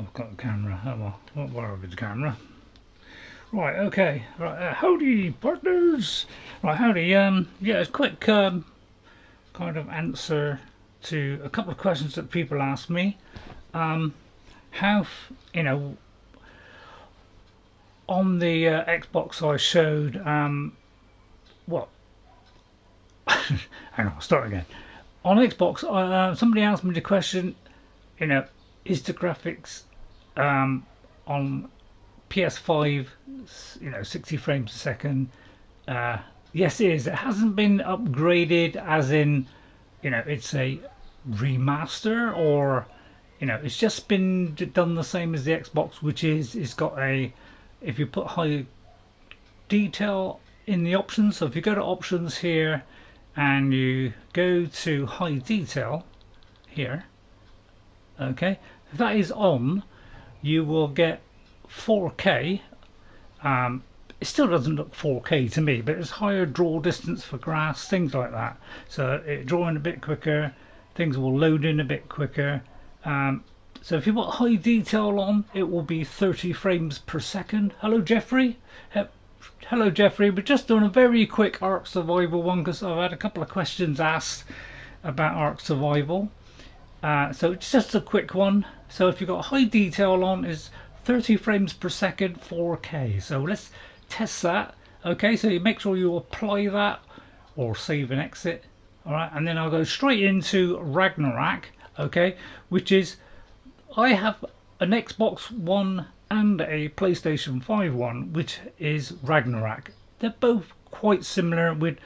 I've got a camera. Oh well, not worry with the camera. Right, okay. Right, howdy, partners. Right, howdy. Yeah, a quick kind of answer to a couple of questions that people ask me. How, you know, on the Xbox I showed what? Hang on, I'll start again. On Xbox, somebody asked me the question, is the graphics on PS5, 60 frames a second? Yes, it is. It hasn't been upgraded, as in, it's a remaster, or it's just been done the same as the Xbox, which is it's got a, if you put high detail in the options, so if you go to options here and you go to high detail here, okay, if that is on, you will get 4K. It still doesn't look 4K to me, but it's higher draw distance for grass, things like that. So it drawing a bit quicker, things will load in a bit quicker. So if you put high detail on, it will be 30 frames per second. Hello, Jeffrey. Hello, Jeffrey. We're just doing a very quick Ark Survival one because I've had a couple of questions asked about Ark Survival. So it's just a quick one. So if you've got high detail on, is 30 frames per second, 4K. So let's test that. Okay, so you make sure you apply that or save and exit. All right, and then I'll go straight into Ragnarok. Okay, which is, I have an Xbox One and a PlayStation 5 one, which is Ragnarok. They're both quite similar with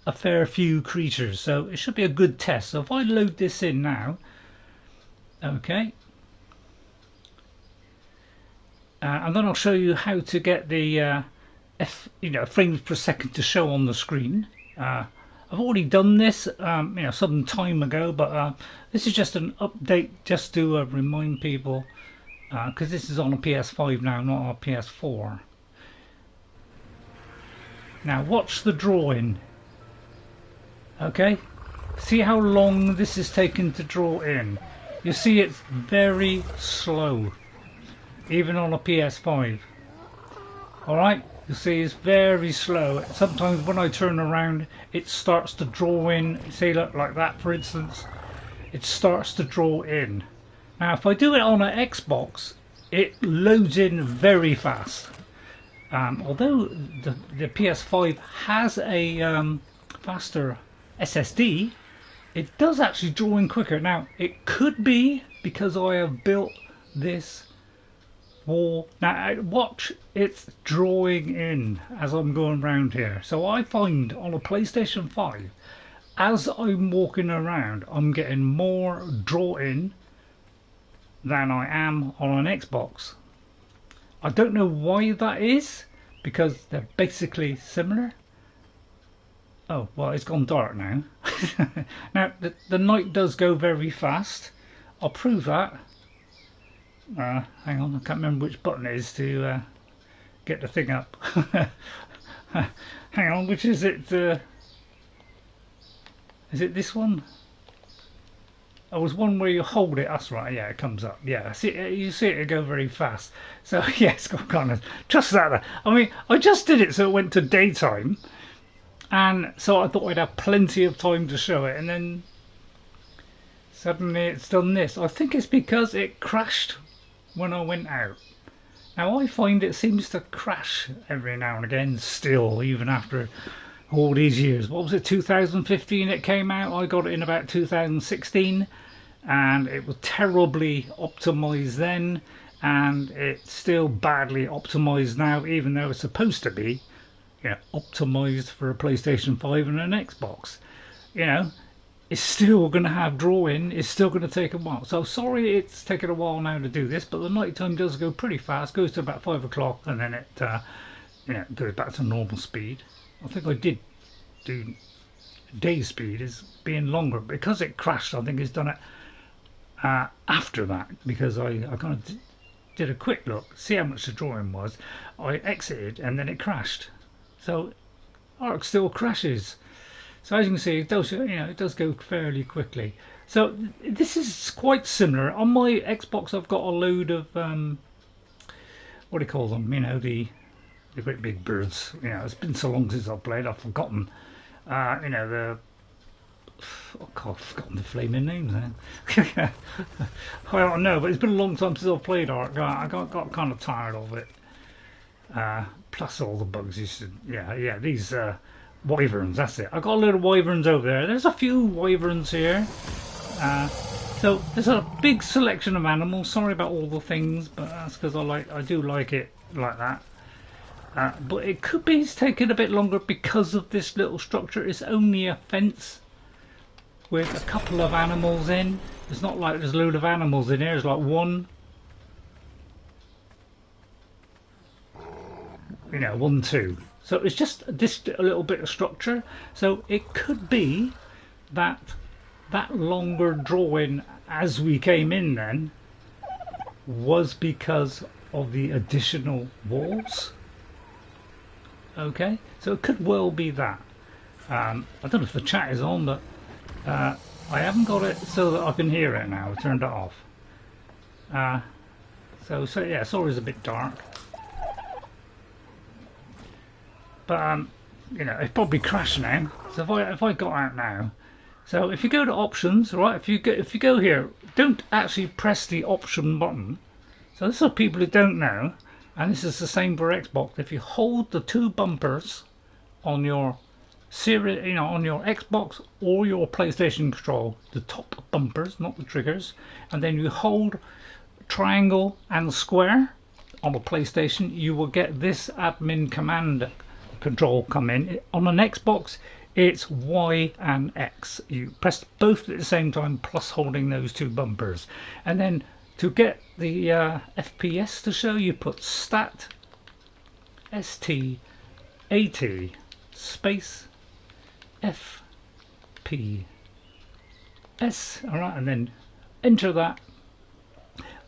a fair few creatures, so it should be a good test. So if I load this in now, okay, and then I'll show you how to get the frames per second to show on the screen. I've already done this some time ago, but this is just an update just to remind people, because this is on a PS5 now, not a PS4. Now watch the drawing. Okay, see how long this is taking to draw in. You see it's very slow, even on a PS5. Alright, you see it's very slow. Sometimes when I turn around, it starts to draw in. See, look, like that for instance, it starts to draw in. Now if I do it on an Xbox, it loads in very fast. Although the PS5 has a faster SSD, it does actually draw in quicker. Now it could be because I have built this wall. Now watch, it's drawing in as I'm going around here. So I find on a PlayStation 5, as I'm walking around, I'm getting more draw in than I am on an Xbox. I don't know why that is, because they're basically similar. Oh, well, it's gone dark now. Now, the night does go very fast. I'll prove that. Hang on, I can't remember which button it is to get the thing up. Hang on, which is it? Is it this one? Oh, there's one where you hold it. That's right. Yeah, it comes up. Yeah, see, you see it go very fast. So yeah, it's got kind of just that. I mean, I just did it so it went to daytime, and so I thought I'd have plenty of time to show it, and then suddenly it's done this. I think it's because it crashed when I went out. Now I find it seems to crash every now and again still, even after all these years. What was it, 2015 it came out? I got it in about 2016, and it was terribly optimized then, and it's still badly optimized now, even though it's supposed to be optimized for a PlayStation 5 and an Xbox. It's still going to have drawing. It's still going to take a while. So sorry it's taken a while now to do this, but the night time does go pretty fast. Goes to about 5 o'clock, and then it goes back to normal speed. I think I did do day speed as being longer because it crashed. I think it's done it after that, because I kind of did a quick look, see how much the drawing was. I exited and then it crashed. So Ark still crashes. So as you can see, it does, it does go fairly quickly. So this is quite similar. On my Xbox, I've got a load of what do you call them? You know, the great big birds. You know, it's been so long since I've played, I've forgotten. You know, the oh God, I've forgotten the flaming names now. I don't know, but it's been a long time since I've played Ark. I got kind of tired of it. Plus all the bugs you should, yeah, these wyverns, that's it. I got a load of wyverns over there. There's a few wyverns here. So there's a big selection of animals. Sorry about all the things, but that's because I do like it like that. But it could be it's taking a bit longer because of this little structure. It's only a fence with a couple of animals in. It's not like there's a load of animals in here. It's like one, you know, 1, 2. So it's just this a little bit of structure. So it could be that that longer drawing as we came in then was because of the additional walls. Okay, so it could well be that. I don't know if the chat is on, but I haven't got it so that I can hear it now. I turned it off. So yeah, it's always a bit dark. But you know, it's probably crashed now. So if I got out now, so if you go to options, right? If you go here, don't actually press the option button. So this is for people who don't know, and this is the same for Xbox. If you hold the two bumpers on your series, you know, on your Xbox or your PlayStation control, the top bumpers, not the triggers, and then you hold triangle and square on a PlayStation, you will get this admin command control come in. On an Xbox, it's Y and X. You press both at the same time, plus holding those two bumpers, and then to get the FPS to show, you put stat ST AT space FPS. All right, and then enter that,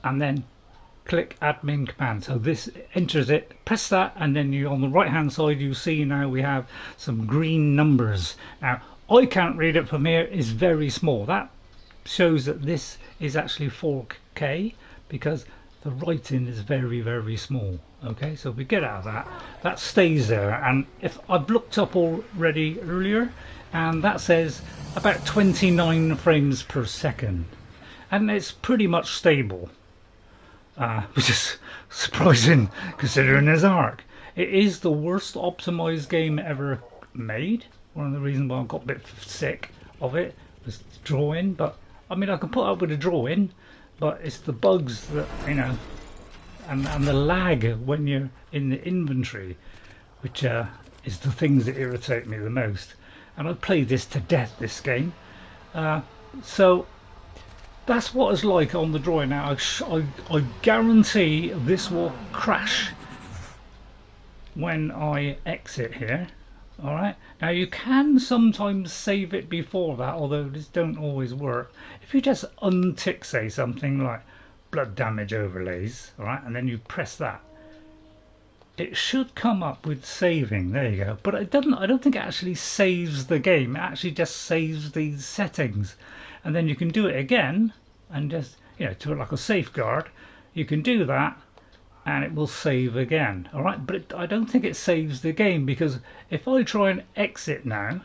and then click admin command. So this enters it, press that, and then you on the right hand side you see now we have some green numbers. Now I can't read it from here, it's very small. That shows that this is actually 4K because the writing is very, very small. Okay, so if we get out of that, that stays there. And if I've looked up already earlier, and that says about 29 frames per second, and it's pretty much stable. Which is surprising considering there's Ark. It is the worst optimized game ever made. One of the reasons why I got a bit sick of it was drawing, but I mean I can put up with the drawing, but it's the bugs that, you know, and the lag when you're in the inventory, which is the things that irritate me the most. And I played this to death, this game. So that's what it's like on the drawing. Now I guarantee this will crash when I exit here. Alright, now you can sometimes save it before that, although this don't always work. If you just untick, say, something like blood damage overlays, alright, and then you press that, it should come up with saving. There you go. But it doesn't. I don't think it actually saves the game. It actually just saves these settings, and then you can do it again and just, you know, to like a safeguard. You can do that, and it will save again. All right, but I don't think it saves the game, because if I try and exit now,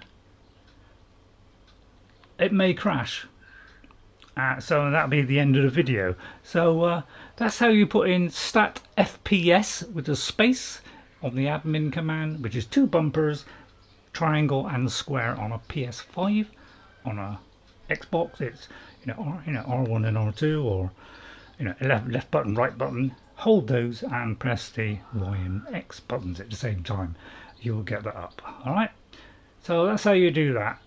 it may crash. So that'll be the end of the video. So that's how you put in stat FPS with a space on the admin command, which is two bumpers, triangle and square on a PS5. On a Xbox, it's R1 and R2, or left button, right button. Hold those and press the Y and X buttons at the same time. You will get that up. All right. So that's how you do that.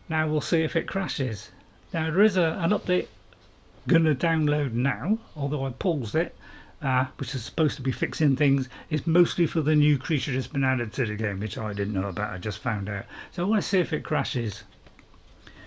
Now we'll see if it crashes. Now there is an update gonna download now, although I paused it, which is supposed to be fixing things. It's mostly for the new creature that's been added to the game, which I didn't know about. I just found out. So let's see if it crashes.